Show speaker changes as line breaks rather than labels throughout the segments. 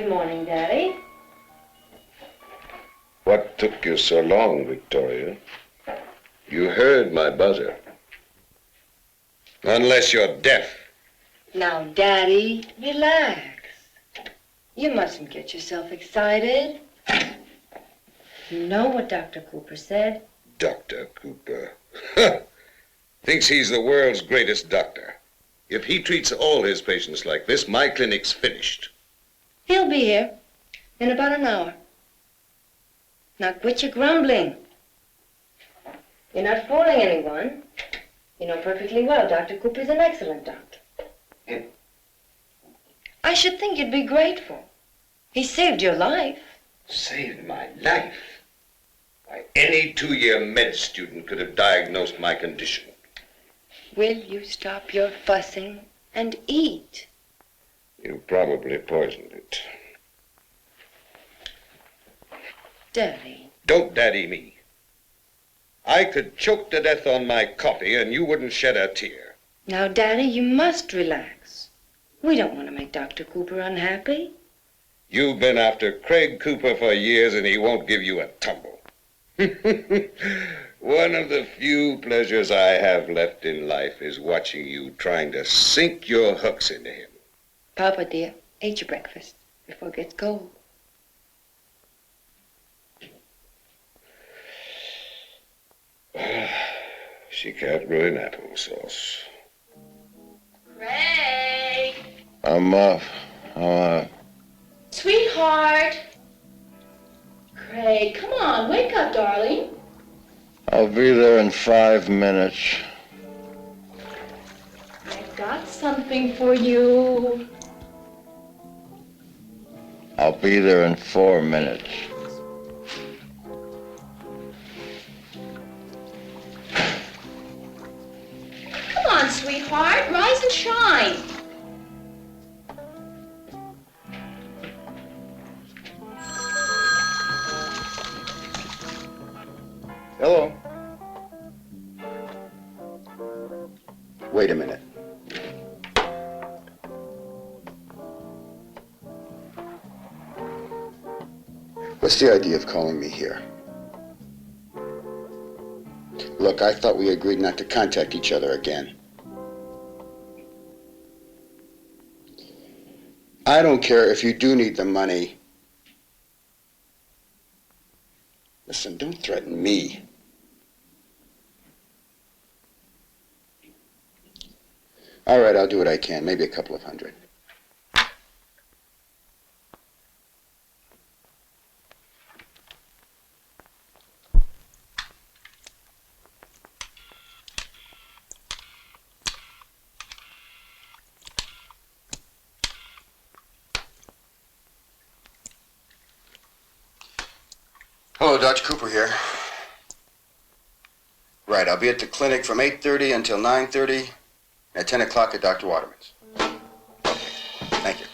Good morning, Daddy.
What took you so long, Victoria? You heard my buzzer. Unless you're deaf.
Now, Daddy, relax. You mustn't get yourself excited. You know what Dr. Cooper said?
Dr. Cooper. Thinks he's the world's greatest doctor. If he treats all his patients like this, my clinic's finished.
He'll be here in about an hour. Now quit your grumbling. You're not fooling anyone. You know perfectly well Dr. Cooper's an excellent doctor. I should think you'd be grateful. He saved your life.
Saved my life? Why, any 2-year med student could have diagnosed my condition.
Will you stop your fussing and eat?
You probably poisoned it.
Daddy.
Don't daddy me. I could choke to death on my coffee and you wouldn't shed a tear.
Now, Daddy, you must relax. We don't want to make Dr. Cooper unhappy.
You've been after Craig Cooper for years and he won't give you a tumble. One of the few pleasures I have left in life is watching you trying to sink your hooks into him.
Papa, dear, eat your breakfast before it gets cold.
She can't ruin applesauce.
Craig!
I'm off.
Sweetheart! Craig, come on, wake up, darling.
I'll be there in 5 minutes.
I've got something for you.
I'll be there in 4 minutes.
Come on, sweetheart, rise and shine.
Hello. Wait a minute. What's the idea of calling me here? Look, I thought we agreed not to contact each other again. I don't care if you do need the money. Listen, don't threaten me. All right, I'll do what I can, maybe a couple of hundred. Hello, Dr. Cooper here. Right, I'll be at the clinic from 8:30 until 9:30, at 10 o'clock at Dr. Waterman's. Okay, thank you.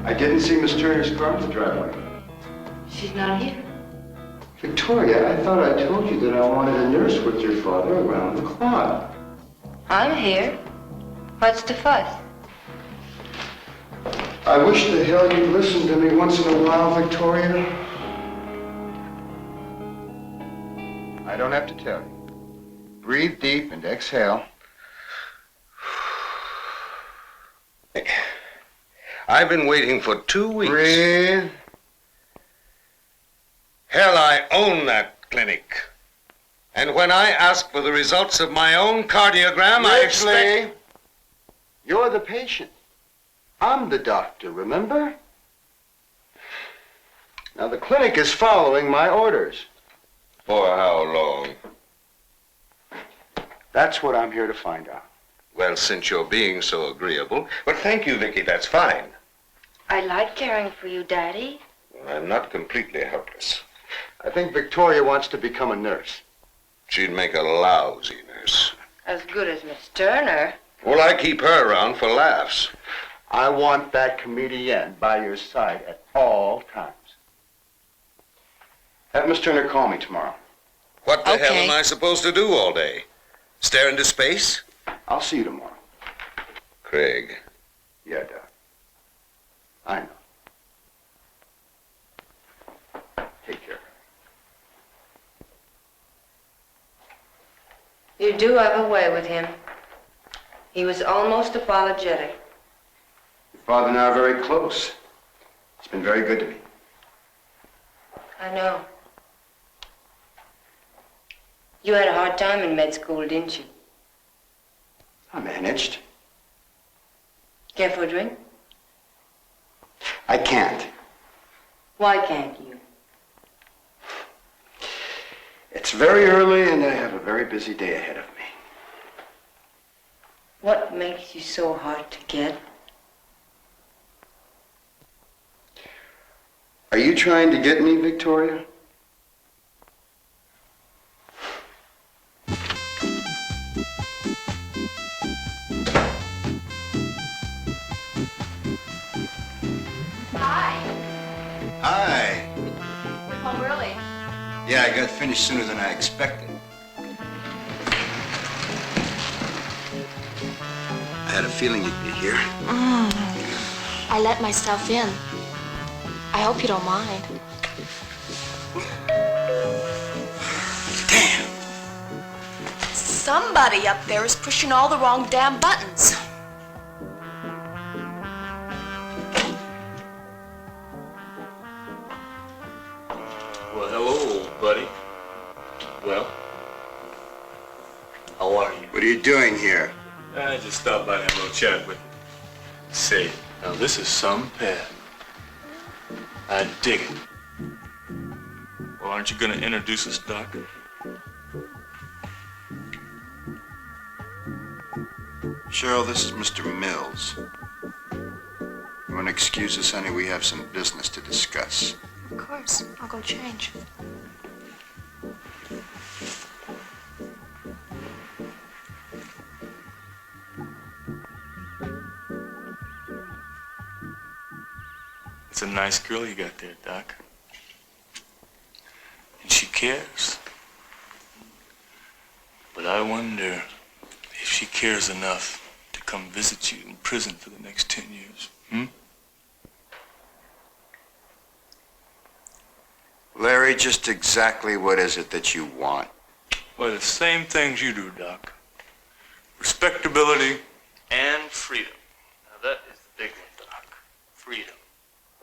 I didn't see Miss Turner's car in the driveway.
She's not here.
Victoria, I thought I told you that I wanted a nurse with your father around the clock.
I'm here. What's the fuss?
I wish the hell you'd listen to me once in a while, Victoria. I don't have to tell you. Breathe deep and exhale.
I've been waiting for 2 weeks.
Breathe.
Hell, I own that clinic. And when I ask for the results of my own cardiogram, I expect...
You're the patient. I'm the doctor, remember? Now, the clinic is following my orders.
For how long?
That's what I'm here to find out.
Well, since you're being so agreeable... But thank you, Vicki, that's fine.
I like caring for you, Daddy.
I'm not completely helpless.
I think Victoria wants to become a nurse.
She'd make a lousy nurse.
As good as Miss Turner.
Well, I keep her around for laughs.
I want that comedienne by your side at all times. Have Miss Turner call me tomorrow.
What the hell am I supposed to do all day? Stare into space?
I'll see you tomorrow.
Craig.
Yeah, Doc. I know. Take care.
You do have a way with him. He was almost apologetic.
Your father and I are very close. He's been very good to me.
I know. You had a hard time in med school, didn't you?
I managed.
Care for a drink?
I can't.
Why can't you?
It's very early and I have a very busy day ahead of me.
What makes you so hard to get?
Are you trying to get me, Victoria? Hi.
You're home early.
Yeah, I got finished sooner than I expected. I had a feeling you'd be here.
I let myself in. I hope you don't mind.
Damn.
Somebody up there is pushing all the wrong damn buttons.
Well, hello, old buddy. Well, how are you?
What are you doing here?
I just stopped by to have a little chat with you. Say, now this is some pad. I dig it. Well, aren't you gonna introduce us, Doc?
Cheryl, this is Mr. Mills. You want to excuse us, honey? We have some business to discuss.
Of course. I'll go change.
It's a nice girl you got there, Doc. And she cares. But I wonder if she cares enough to come visit you in prison for the next 10 years.
Larry, just exactly what is it that you want?
Well, the same things you do, Doc. Respectability and freedom. Now that is the big one, Doc. Freedom.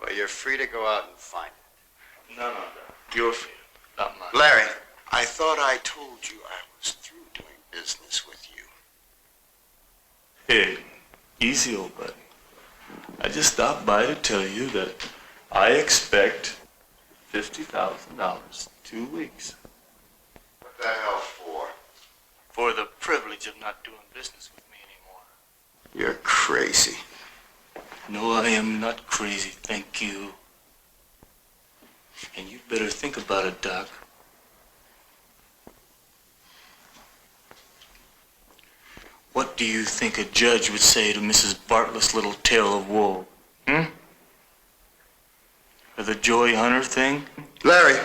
Well, you're free to go out and find it.
No, Doc. Your freedom, not mine.
Larry, I thought I told you I was through doing business with you.
Hey, easy, old buddy. I just stopped by to tell you that I expect $50,000 2 weeks.
What the hell for?
For the privilege of not doing business with me anymore.
You're crazy.
No, I am not crazy, thank you. And you better think about it, Doc. What do you think a judge would say to Mrs. Bartlett's little tale of woe? Or the Joy Hunter thing?
Larry,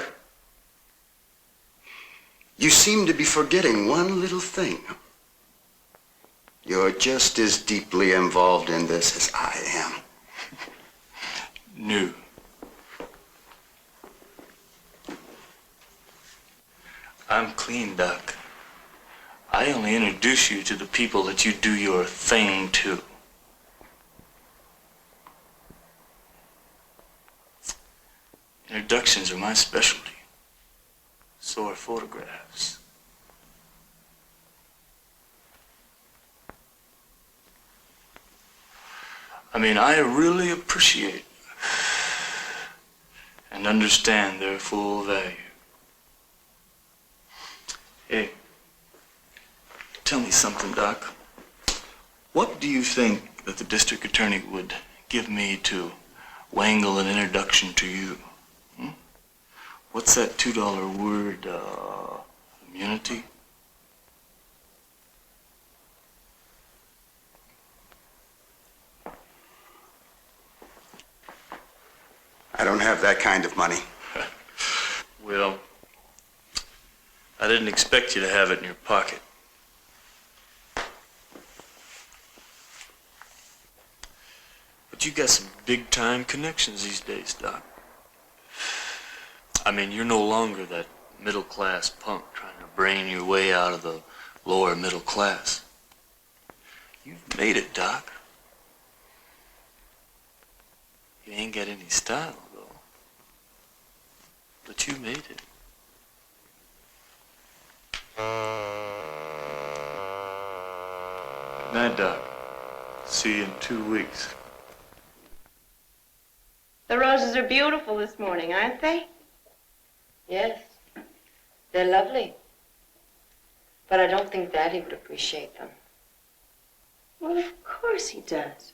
you seem to be forgetting one little thing. You're just as deeply involved in this as I am.
No. I'm clean, Doc. I only introduce you to the people that you do your thing to. Introductions are my specialty. So are photographs. I mean, I really appreciate and understand their full value. Hey, tell me something, Doc. What do you think that the district attorney would give me to wangle an introduction to you? What's that $2 word, immunity?
I don't have that kind of money.
Well, I didn't expect you to have it in your pocket. But you got some big-time connections these days, Doc. I mean, you're no longer that middle-class punk trying to brain your way out of the lower middle class. You've made it, Doc. You ain't got any style, though. But you made it. Night, Doc. See you in 2 weeks.
The roses are beautiful this morning, aren't they?
Yes, they're lovely. But I don't think Daddy would appreciate them.
Well, of course he does.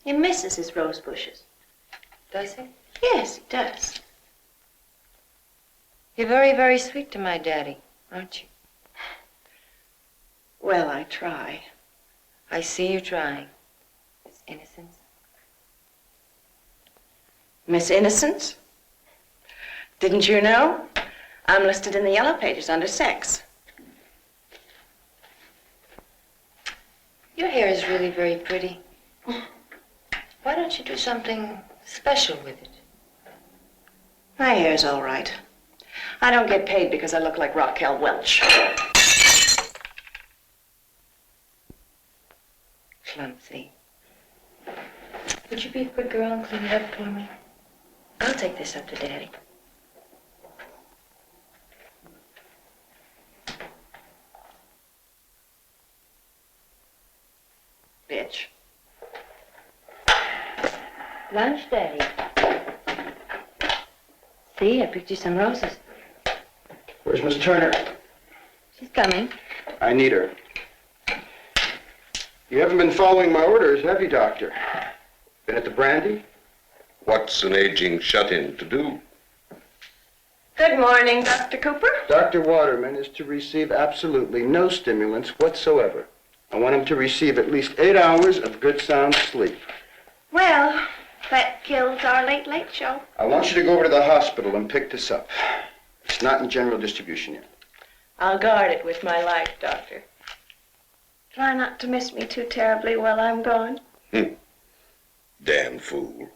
He misses his rose bushes.
Does he?
Yes, he does.
You're very, very sweet to my daddy, aren't you?
Well, I try.
I see you trying. Miss Innocence.
Miss Innocence? Didn't you know? I'm listed in the yellow pages under sex.
Your hair is really very pretty. Why don't you do something special with it?
My hair's all right. I don't get paid because I look like Raquel Welch.
Clumsy. Would you be a good girl and clean it up for me? I'll take this up to Daddy.
Bitch.
Lunch, Daddy. See, I picked you some roses.
Where's Miss Turner?
She's coming.
I need her. You haven't been following my orders, have you, Doctor? Been at the brandy?
What's an aging shut-in to do?
Good morning, Dr. Cooper.
Dr. Waterman is to receive absolutely no stimulants whatsoever. I want him to receive at least 8 hours of good sound sleep.
Well, that kills our late show.
I want you to go over to the hospital and pick this up. It's not in general distribution yet.
I'll guard it with my life, Doctor. Try not to miss me too terribly while I'm gone.
Damn fool.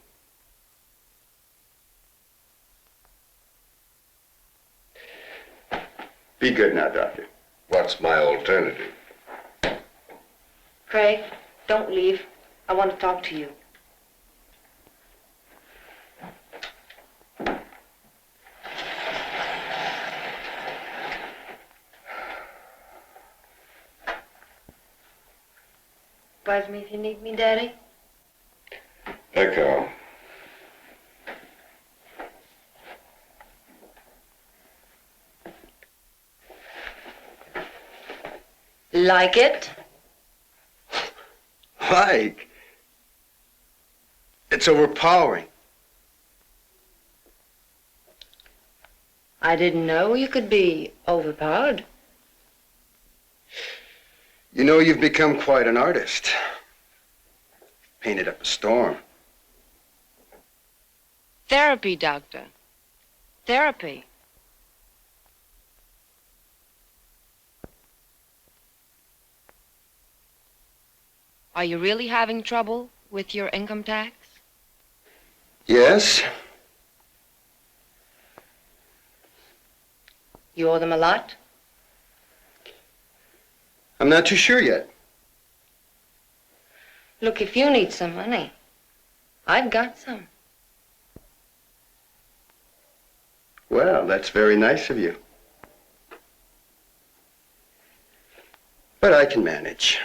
Be good now, Doctor.
What's my alternative?
Craig, don't leave. I want to talk to you. Buzz me if you need me, Daddy.
Echo.
Like it?
Like? It's overpowering.
I didn't know you could be overpowered.
You know, you've become quite an artist. Painted up a storm.
Therapy, Doctor. Therapy. Are you really having trouble with your income tax?
Yes?
You owe them a lot?
I'm not too sure yet.
Look, if you need some money, I've got some.
Well, that's very nice of you. But I can manage.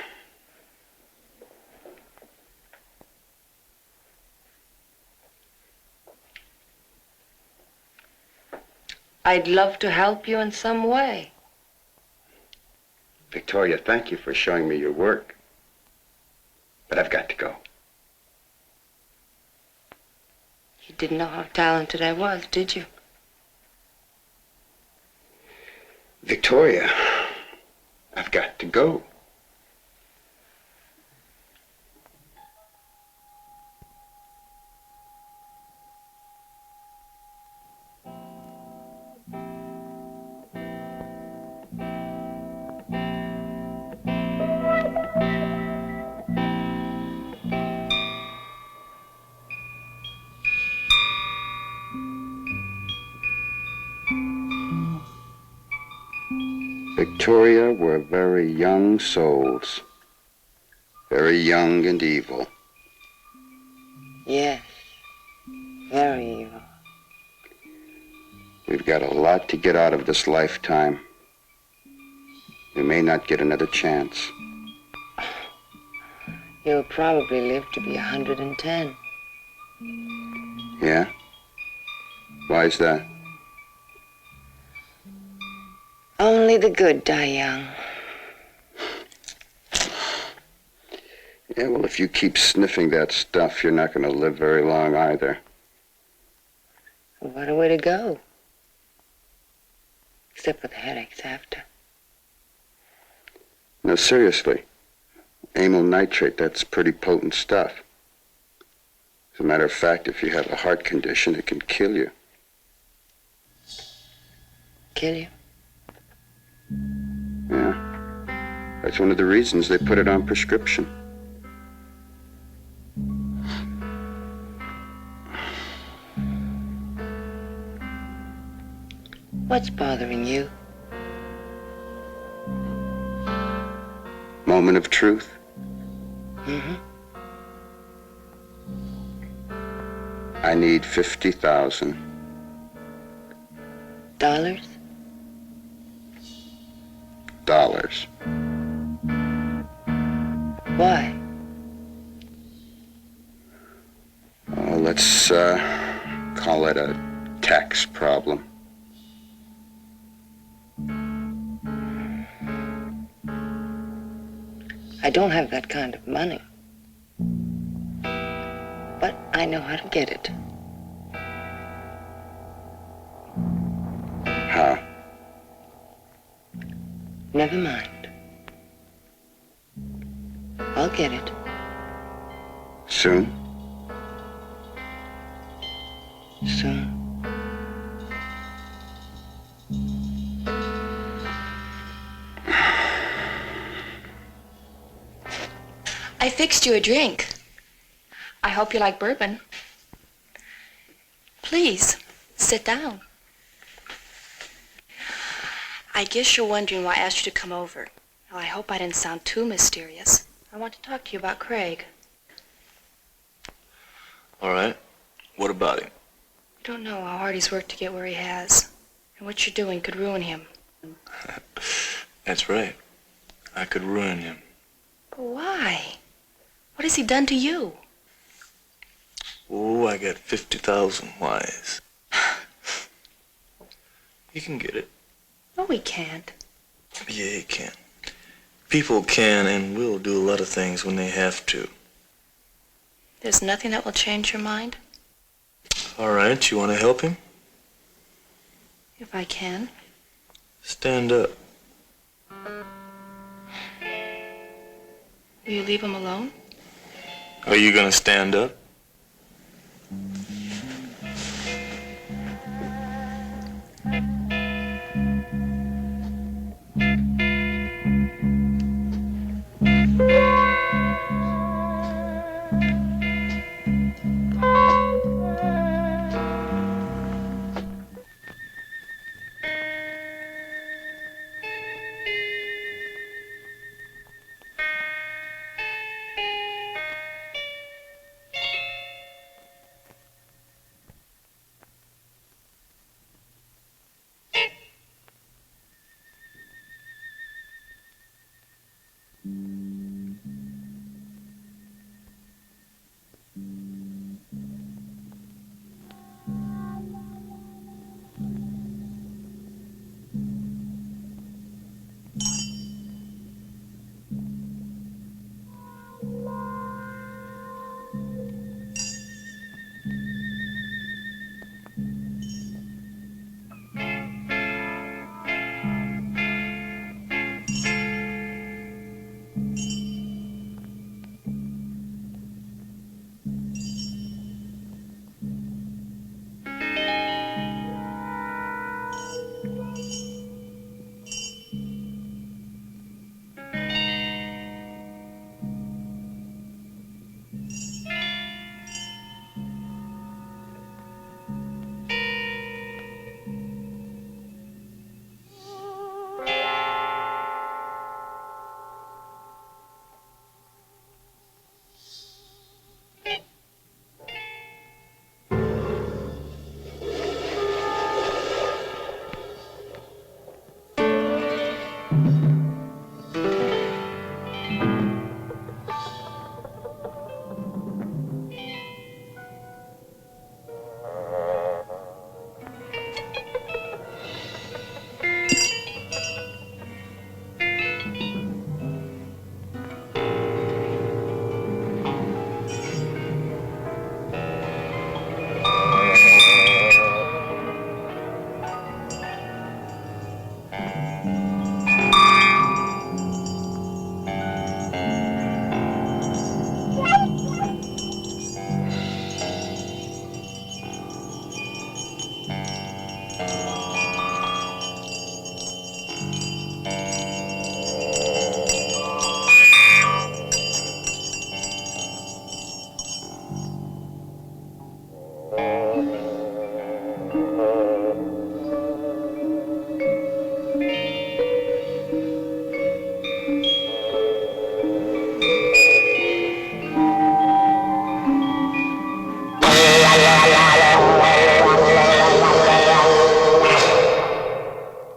I'd love to help you in some way.
Victoria, thank you for showing me your work. But I've got to go.
You didn't know how talented I was, did you?
Victoria, I've got to go. Victoria were very young souls. Very young and evil.
Yes. Very evil.
We've got a lot to get out of this lifetime. We may not get another chance.
You'll probably live to be 110.
Yeah? Why is that?
Only the good die young.
Yeah, well, if you keep sniffing that stuff, you're not going to live very long either.
What a way to go. Except with the headaches after.
No, seriously. Amyl nitrate, that's pretty potent stuff. As a matter of fact, if you have a heart condition, it can kill you.
Kill you?
Yeah. That's one of the reasons they put it on prescription.
What's bothering you?
Moment of truth.
Mm-hmm.
I need $50,000.
Dollars?
Dollars.
Why?
Let's call it a tax problem.
I don't have that kind of money. But I know how to get it.
How?
Never mind. I'll get it.
Soon?
Soon.
I fixed you a drink. I hope you like bourbon. Please, sit down. I guess you're wondering why I asked you to come over. Well, I hope I didn't sound too mysterious. I want to talk to you about Craig.
All right. What about him?
You don't know how hard he's worked to get where he has. And what you're doing could ruin him.
That's right. I could ruin him.
But why? What has he done to you?
Oh, I got 50,000 whys. You can get it.
No, he can't.
Yeah, he can. People can and will do a lot of things when they have to.
There's nothing that will change your mind?
All right, you want to help him?
If I can.
Stand up.
Will you leave him alone?
Are you going to stand up?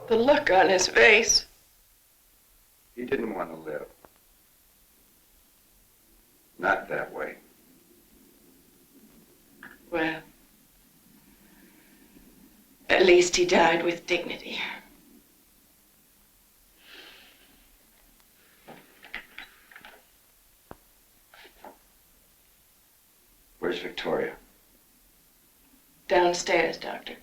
The look on his face.
He didn't want to live. Not that way.
Well, at least he died with dignity.
Where's Victoria?
Downstairs, Doctor.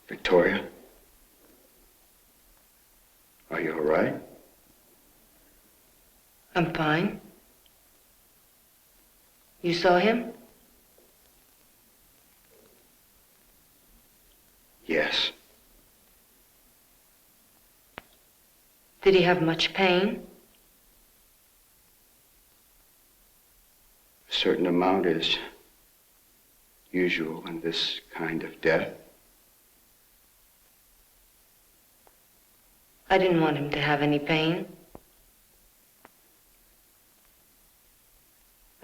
Victoria? Are you all right?
I'm fine. You saw him?
Yes.
Did he have much pain?
A certain amount is usual in this kind of death.
I didn't want him to have any pain.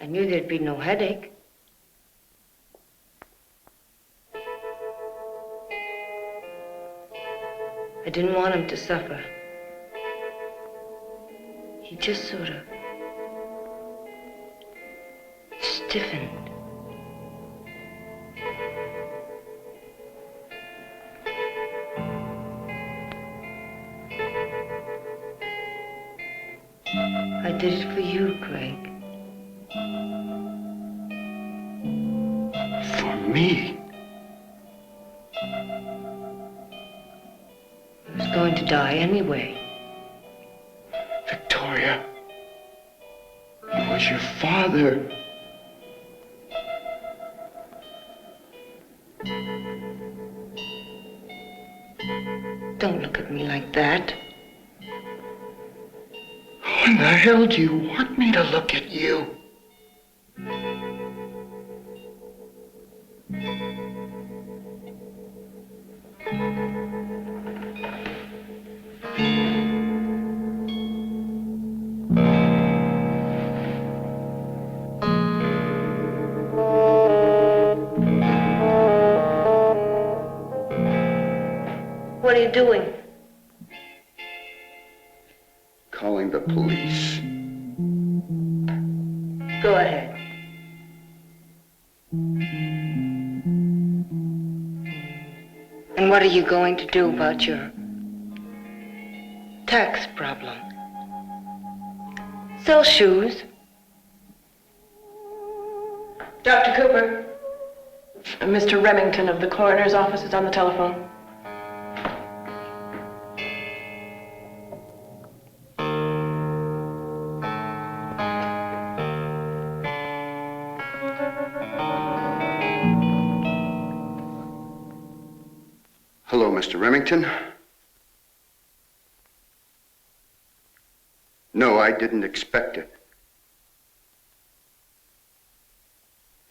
I knew there'd be no headache. I didn't want him to suffer. He just sort of stiffened. I did it for you, Craig.
For me?
I was going to die anyway.
Victoria, it was your father.
Don't look at me like that.
When the hell do you want me to look at you?
What are you doing?
Calling the police.
Go ahead. And what are you going to do about your tax problem? Sell shoes.
Dr. Cooper, Mr. Remington of the coroner's office is on the telephone.
Hello, Mr. Remington. No, I didn't expect it.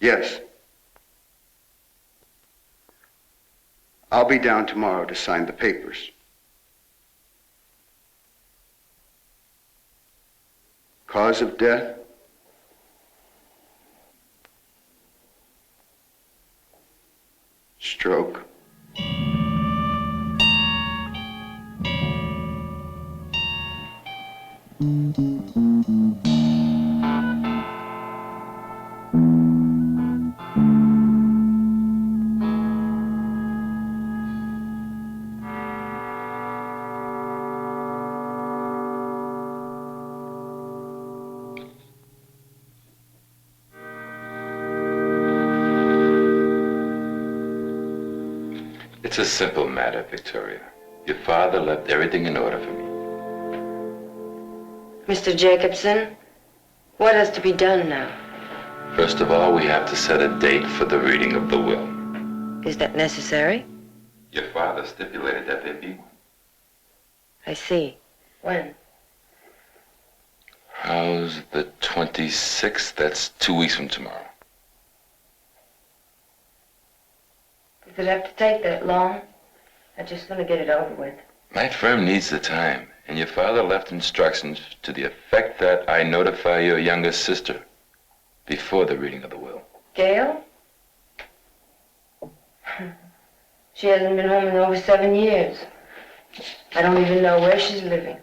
Yes. I'll be down tomorrow to sign the papers. Cause of death? Stroke.
It's a simple matter, Victoria. Your father left everything in order for me.
Mr. Jacobson, what has to be done now?
First of all, we have to set a date for the reading of the will.
Is that necessary?
Your father stipulated that there be one.
I see. When?
How's the 26th? That's 2 weeks from tomorrow.
Does it have to take that long? I just want to get it over with.
My firm needs the time, and your father left instructions to the effect that I notify your younger sister before the reading of the will.
Gail? She hasn't been home in over 7 years. I don't even know where she's living.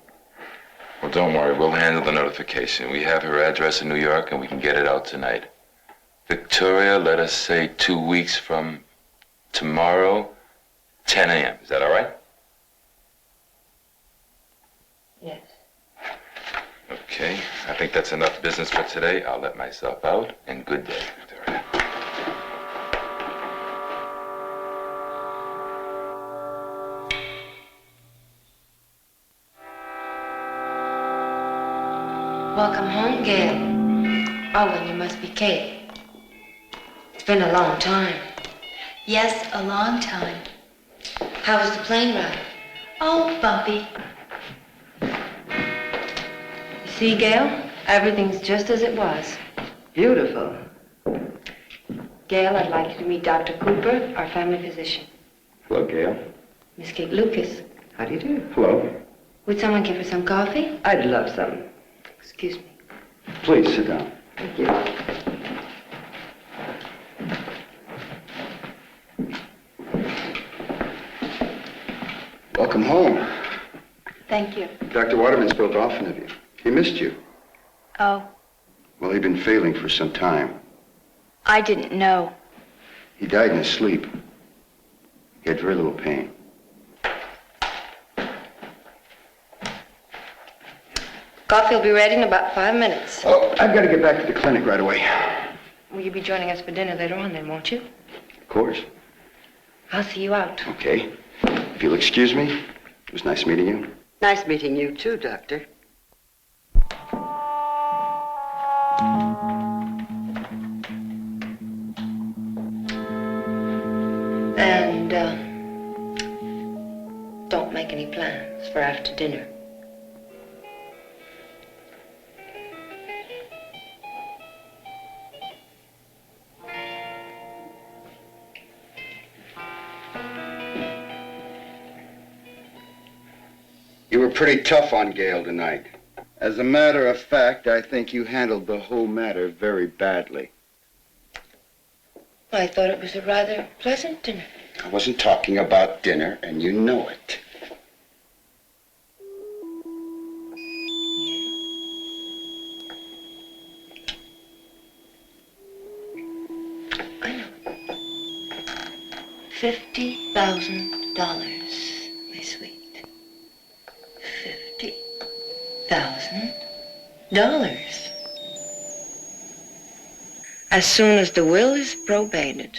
Well, don't worry. We'll handle the notification. We have her address in New York, and we can get it out tonight. Victoria, let us say 2 weeks from tomorrow, 10 a.m. Is that all right?
Yes.
Okay. I think that's enough business for today. I'll let myself out, and good day, Victoria.
Welcome home, Gail. Oh, and you must be Kate. It's been a long time.
Yes, a long time.
How was the plane ride?
Oh, bumpy.
You see, Gail? Everything's just as it was. Beautiful. Gail, I'd like you to meet Dr. Cooper, our family physician.
Hello, Gail.
Miss Kate Lucas.
How do you do?
Hello.
Would someone give her some coffee?
I'd love some.
Excuse me.
Please sit down.
Thank you.
Welcome home.
Thank you.
Dr. Waterman spoke often of you. He missed you.
Oh,
Well, he'd been failing for some time.
I didn't know.
He died in his sleep. He had very little pain.
Coffee will be ready in about 5 minutes.
Oh, I've got to get back to the clinic right away.
Will you be joining us for dinner later on then, won't you?
Of course.
I'll see you out.
Okay. If you'll excuse me, it was nice meeting you.
Nice meeting you too, Doctor.
And, don't make any plans for after dinner.
You were pretty tough on Gail tonight. As a matter of fact, I think you handled the whole matter very badly.
I thought it was a rather pleasant dinner.
I wasn't talking about dinner, and you know it.
I know. $50,000, my sweet. $50,000. As soon as the will is probated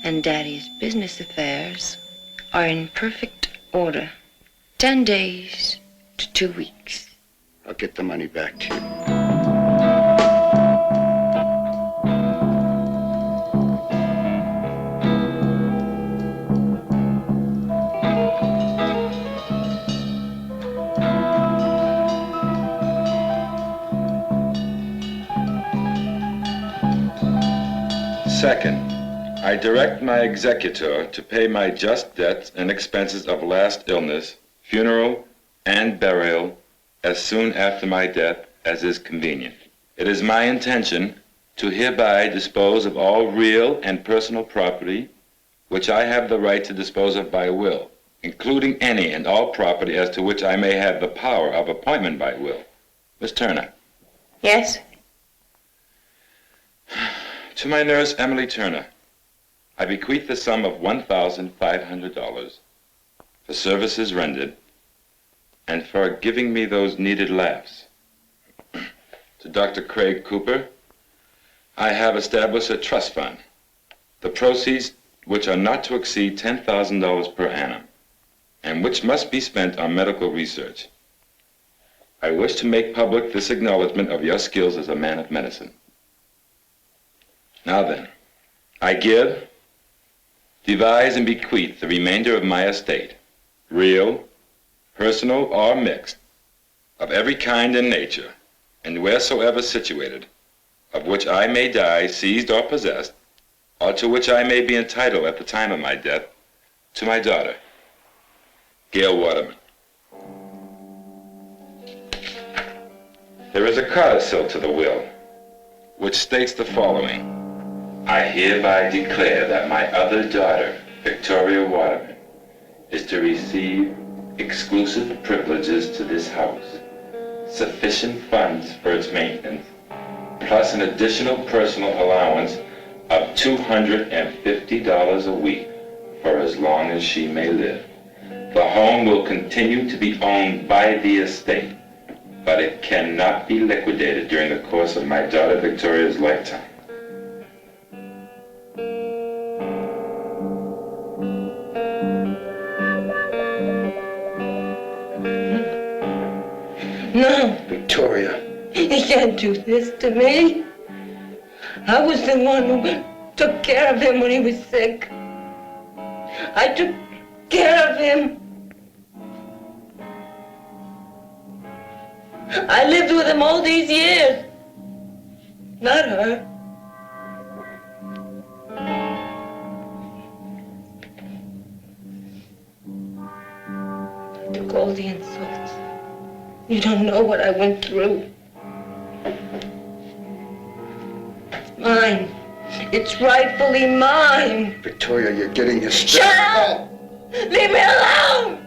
and Daddy's business affairs are in perfect order, 10 days to 2 weeks.
I'll get the money back to you.
Second, I direct my executor to pay my just debts and expenses of last illness, funeral, and burial as soon after my death as is convenient. It is my intention to hereby dispose of all real and personal property which I have the right to dispose of by will, including any and all property as to which I may have the power of appointment by will. Miss Turner.
Yes?
To my nurse, Emily Turner, I bequeath the sum of $1,500 for services rendered and for giving me those needed laughs. To Dr. Craig Cooper, I have established a trust fund, the proceeds which are not to exceed $10,000 per annum, and which must be spent on medical research. I wish to make public this acknowledgement of your skills as a man of medicine. Now then, I give, devise, and bequeath the remainder of my estate, real, personal, or mixed, of every kind and nature, and wheresoever situated, of which I may die seized or possessed, or to which I may be entitled at the time of my death, to my daughter, Gail Waterman. There is a codicil to the will, which states the following. I hereby declare that my other daughter, Victoria Waterman, is to receive exclusive privileges to this house, sufficient funds for its maintenance, plus an additional personal allowance of $250 a week for as long as she may live. The home will continue to be owned by the estate, but it cannot be liquidated during the course of my daughter Victoria's lifetime.
No,
Victoria.
you can't do this to me. I was the one who took care of him when he was sick. I took care of him. I lived with him all these years. Not her. I took all the insults. You don't know what I went through. It's mine. It's rightfully mine.
Victoria, you're getting hysterical.
Shut up! Leave me alone!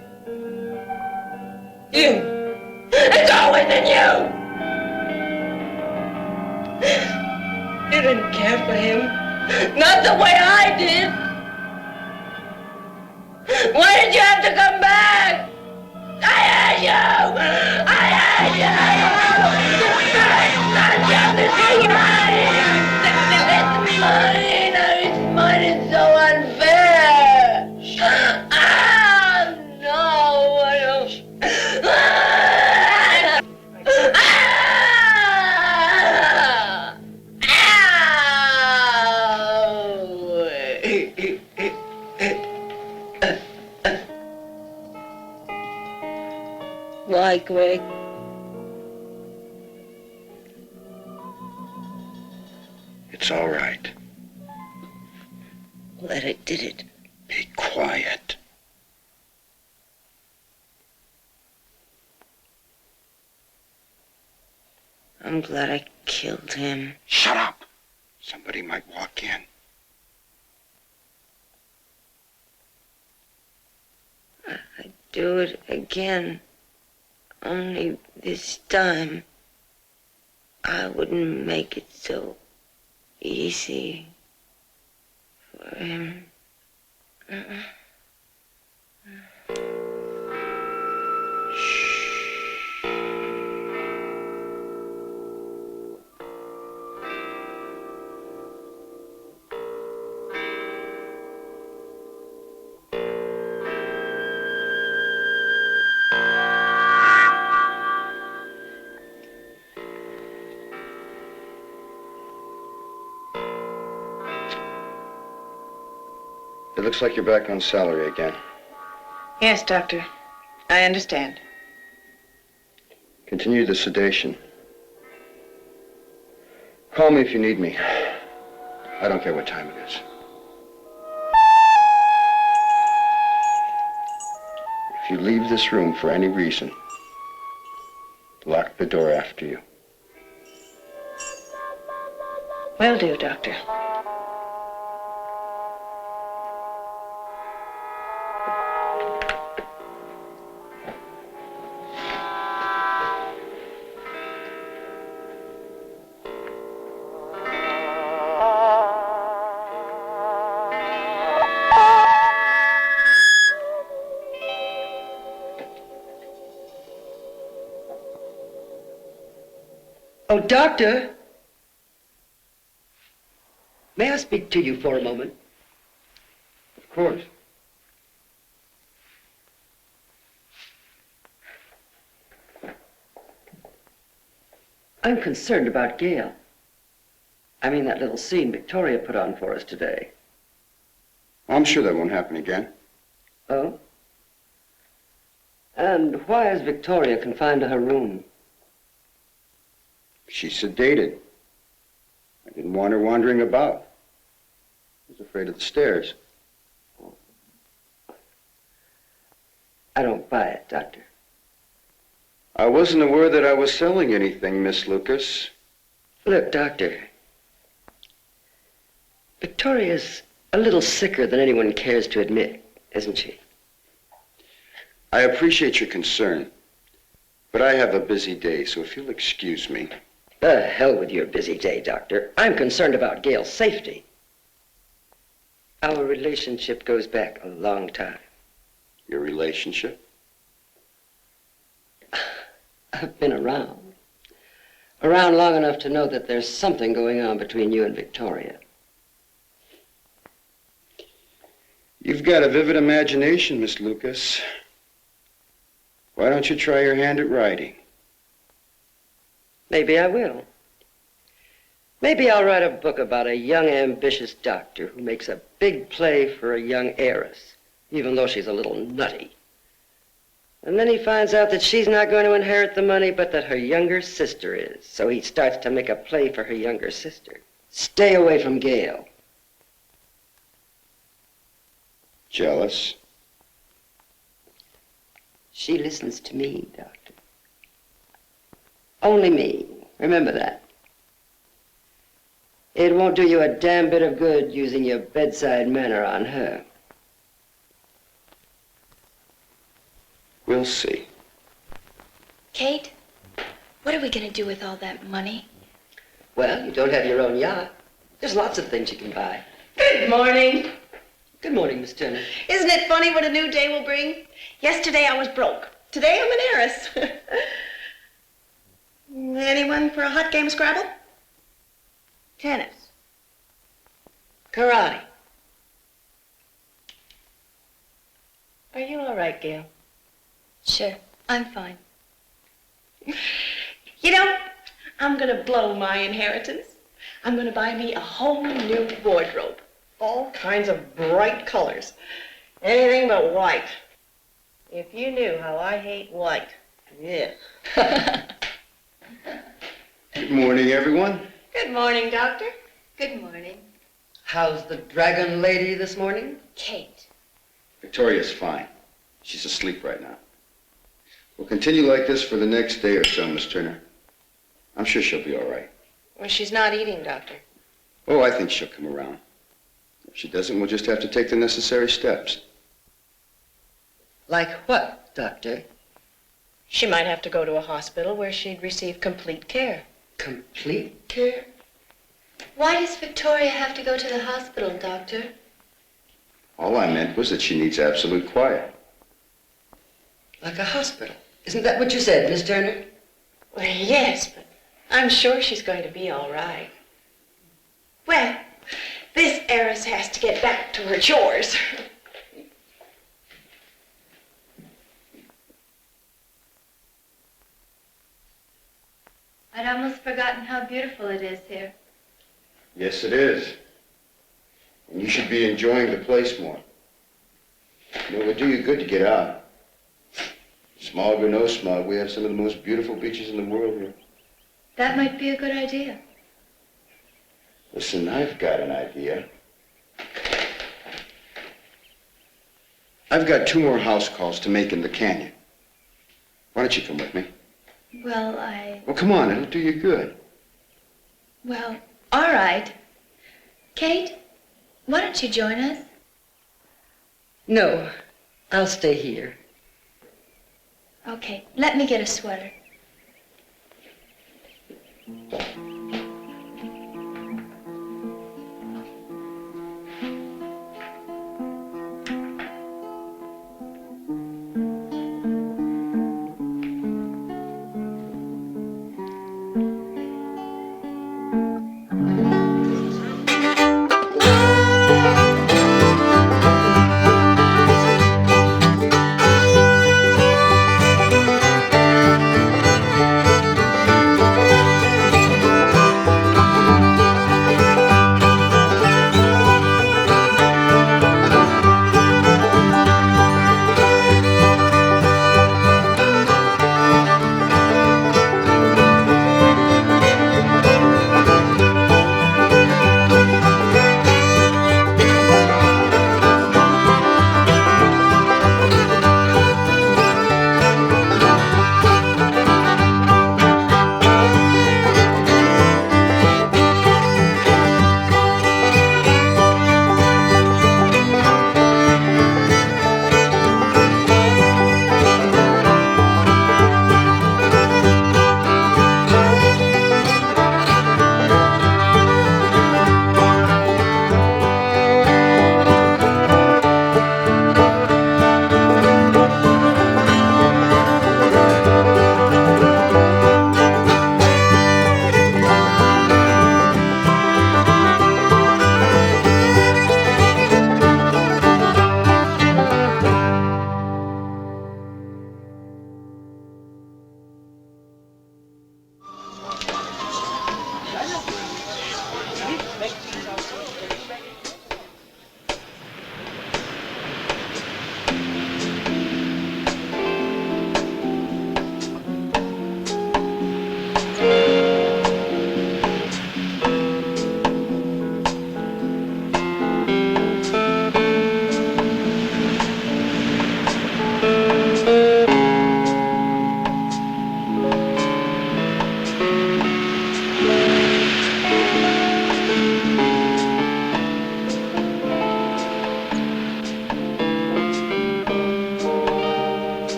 You. It's always in you! You didn't care for him. Not the way I did. Why did you have to come back? I hate you! I hate you! It's mine! It's mine! It's so unfair! Ah, no! I don't... Why, Greg?
It's all right.
Glad I did it.
Be quiet.
I'm glad I killed him.
Shut up! Somebody might walk in.
I'd do it again. Only this time, I wouldn't make it so easy for him.
It looks like you're back on salary again.
Yes, Doctor. I understand.
Continue the sedation. Call me if you need me. I don't care what time it is. If you leave this room for any reason, lock the door after you.
Will do, Doctor.
Oh, Doctor! May I speak to you for a moment?
Of course.
I'm concerned about Gail. I mean that little scene Victoria put on for us today.
I'm sure that won't happen again.
Oh? And why is Victoria confined to her room?
She's sedated. I didn't want her wandering about. I was afraid of the stairs.
I don't buy it, Doctor.
I wasn't aware that I was selling anything, Miss Lucas.
Look, Doctor. Victoria's a little sicker than anyone cares to admit, isn't she?
I appreciate your concern, but I have a busy day, so if you'll excuse me.
The hell with your busy day, Doctor. I'm concerned about Gail's safety. Our relationship goes back a long time.
Your relationship?
I've been around. Around long enough to know that there's something going on between you and Victoria.
You've got a vivid imagination, Miss Lucas. Why don't you try your hand at writing?
Maybe I will. Maybe I'll write a book about a young, ambitious doctor who makes a big play for a young heiress, even though she's a little nutty. And then he finds out that she's not going to inherit the money, but that her younger sister is. So he starts to make a play for her younger sister. Stay away from Gail.
Jealous?
She listens to me, Doctor. Only me. Remember that. It won't do you a damn bit of good using your bedside manner on her.
We'll see.
Kate, what are we going to do with all that money?
Well, you don't have your own yacht. There's lots of things you can buy.
Good morning.
Good morning, Miss Turner.
Isn't it funny what a new day will bring? Yesterday I was broke. Today I'm an heiress. Anyone for a hot game of Scrabble? Tennis. Karate. Are you all right, Gail?
Sure, I'm fine.
You know, I'm gonna blow my inheritance. I'm gonna buy me a whole new wardrobe. All kinds of bright colors. Anything but white. If you knew how I hate white. Yeah.
Good morning, everyone.
Good morning, Doctor.
Good morning.
How's the dragon lady this morning?
Kate.
Victoria's fine. She's asleep right now. We'll continue like this for the next day or so, Miss Turner. I'm sure she'll be all right.
Well, she's not eating, Doctor.
Oh, I think she'll come around. If she doesn't, we'll just have to take the necessary steps.
Like what, Doctor?
She might have to go to a hospital where she'd receive complete care.
Complete care?
Why does Victoria have to go to the hospital, Doctor?
All I meant was that she needs absolute quiet.
Like a hospital. Isn't that what you said, Miss Turner?
Well, yes, but I'm sure she's going to be all right. Well, this heiress has to get back to her chores.
I'd almost forgotten how beautiful it is here.
Yes, it is. And you should be enjoying the place more. You know, it would do you good to get out. Smog or no smog, we have some of the most beautiful beaches in the world here.
That might be a good idea.
Listen, I've got an idea. I've got 2 more house calls to make in the canyon. Why don't you come with me?
Well,
Well, come on, it'll do you good.
Well, all right. Kate, why don't you join us?
No, I'll stay here.
Okay, let me get a sweater.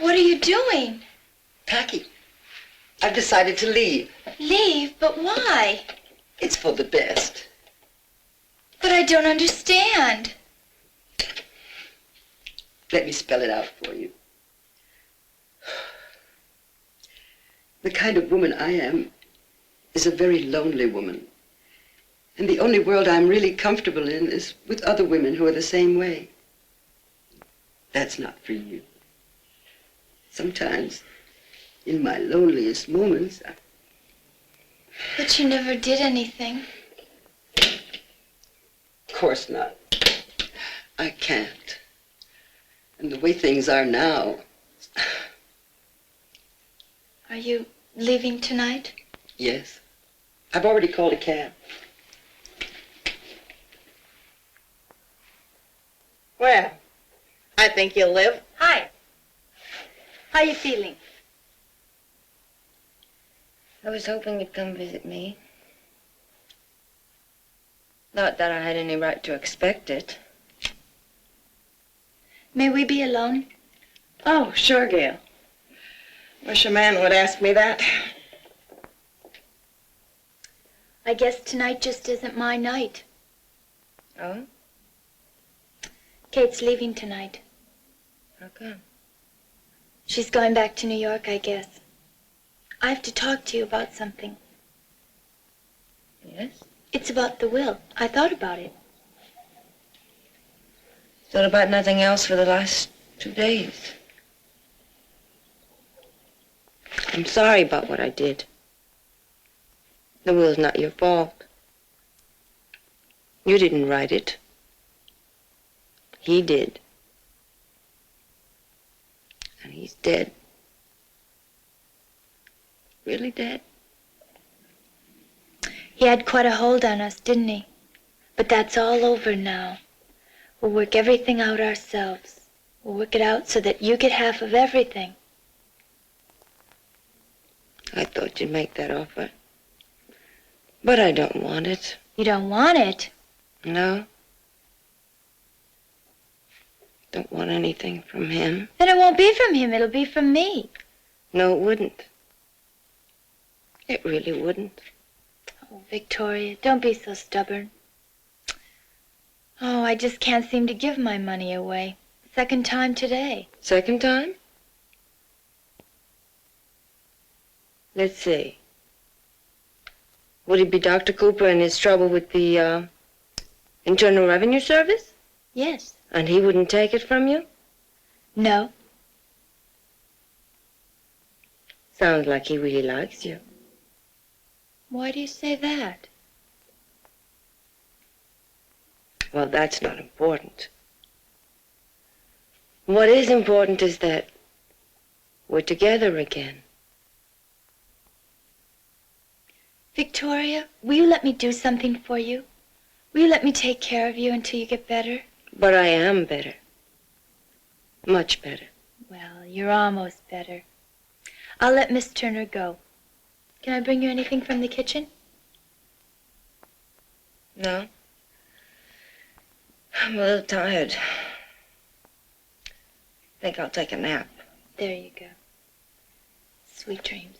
What are you doing?
Packing. I've decided to leave.
Leave? But why?
It's for the best.
But I don't understand.
Let me spell it out for you. The kind of woman I am is a very lonely woman. And the only world I'm really comfortable in is with other women who are the same way. That's not for you. Sometimes, in my loneliest moments,
But you never did anything.
Of course not. I can't. And the way things are now.
Are you leaving tonight?
Yes. I've already called a cab.
Well, I think you'll live.
Hi.
How you feeling?
I was hoping you'd come visit me. Not that I had any right to expect it.
May we be alone?
Oh, sure, Gail. Wish a man would ask me that.
I guess tonight just isn't my night.
Oh?
Kate's leaving tonight.
How come?
She's going back to New York, I guess. I have to talk to you about something.
Yes?
It's about the will. I thought about it.
Thought about nothing else for the last 2 days. I'm sorry about what I did. The will's not your fault. You didn't write it. He did. And he's dead. Really dead?
He had quite a hold on us, didn't he? But that's all over now. We'll work everything out ourselves. We'll work it out so that you get half of everything.
I thought you'd make that offer. But I don't want it.
You don't want it?
No. Don't want anything from him.
Then it won't be from him, it'll be from me.
No, it wouldn't. It really wouldn't.
Oh, Victoria, don't be so stubborn. Oh, I just can't seem to give my money away. Second time today.
Second time? Let's see. Would it be Dr. Cooper and his trouble with the Internal Revenue Service?
Yes.
And he wouldn't take it from you?
No.
Sounds like he really likes you.
Why do you say that?
Well, that's not important. What is important is that we're together again.
Victoria, will you let me do something for you? Will you let me take care of you until you get better?
But I am better. Much better.
Well, you're almost better. I'll let Miss Turner go. Can I bring you anything from the kitchen?
No. I'm a little tired. I think I'll take a nap.
There you go. Sweet dreams.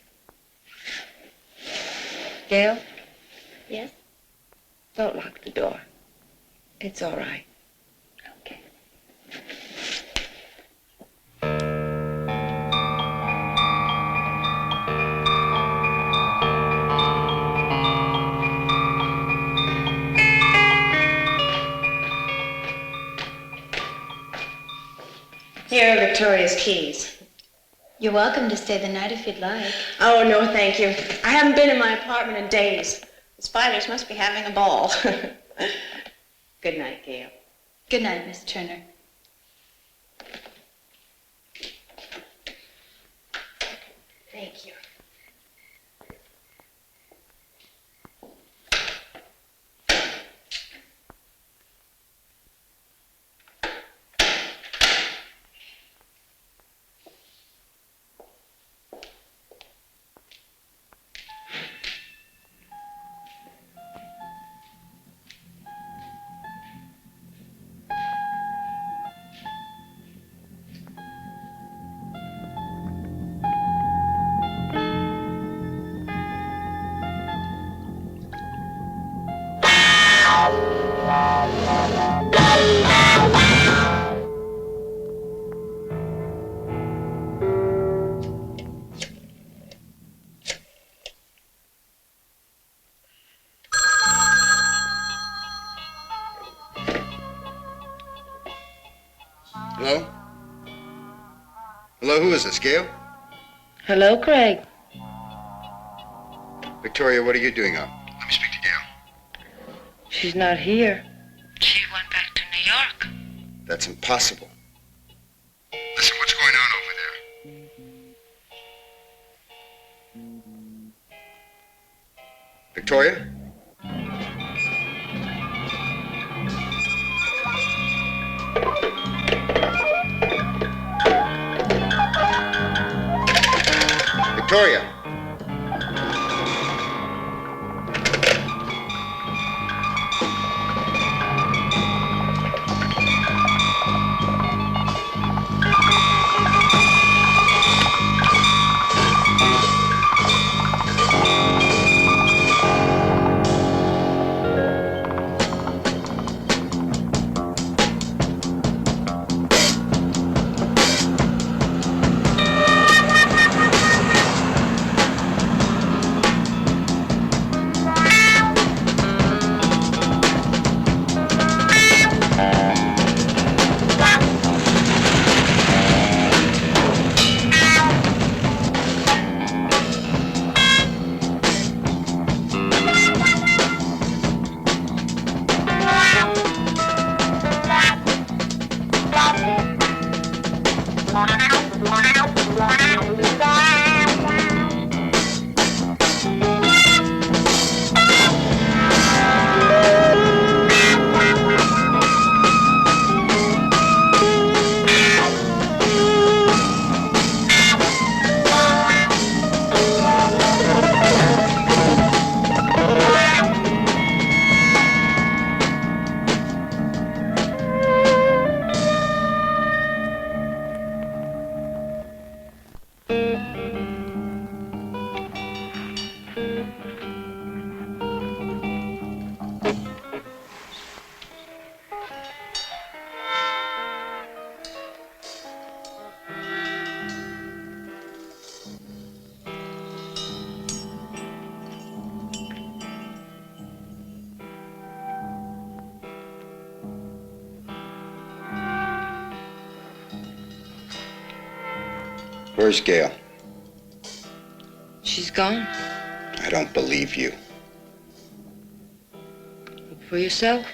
Gail?
Yes?
Don't lock the door. It's all right.
Okay.
Here are Victoria's keys.
You're welcome to stay the night if you'd like.
Oh, no, thank you. I haven't been in my apartment in days. The spiders must be having a ball. Good night, Gail.
Good night, Miss Turner.
Thank you.
Hello? Hello, who is this, Gail?
Hello, Craig.
Victoria, what are you doing up? Let me speak to Gail.
She's not here.
She went back to New York.
That's impossible. Listen, what's going on over there? Victoria? Victoria! Where's Gail?
She's gone.
I don't believe you.
Look for yourself.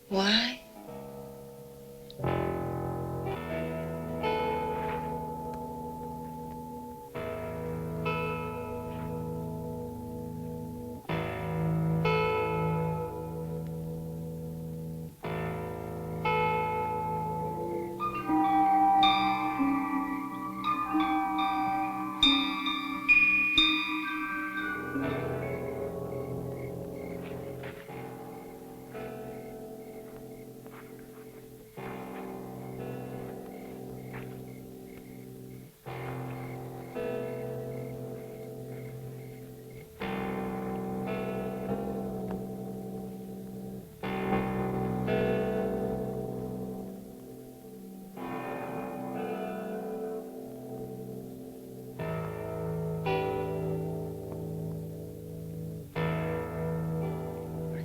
Why?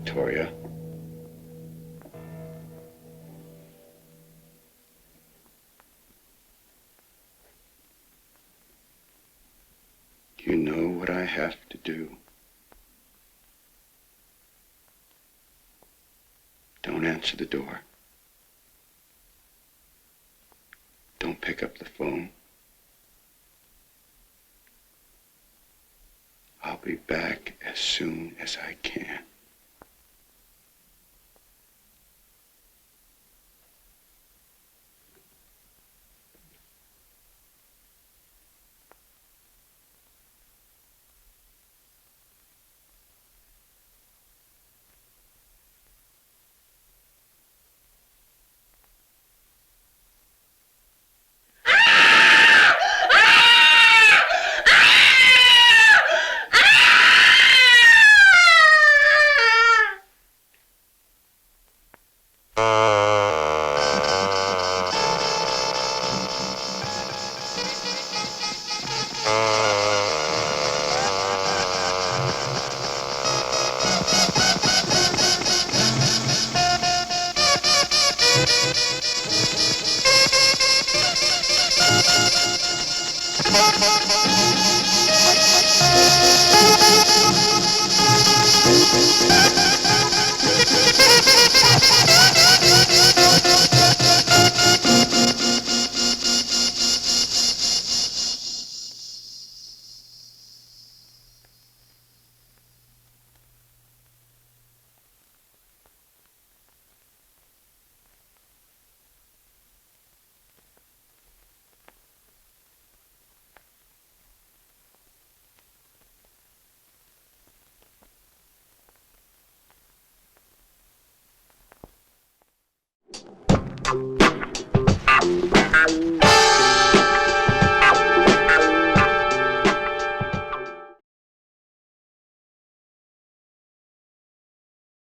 Victoria. You know what I have to do. Don't answer the door. Don't pick up the phone. I'll be back as soon as I can.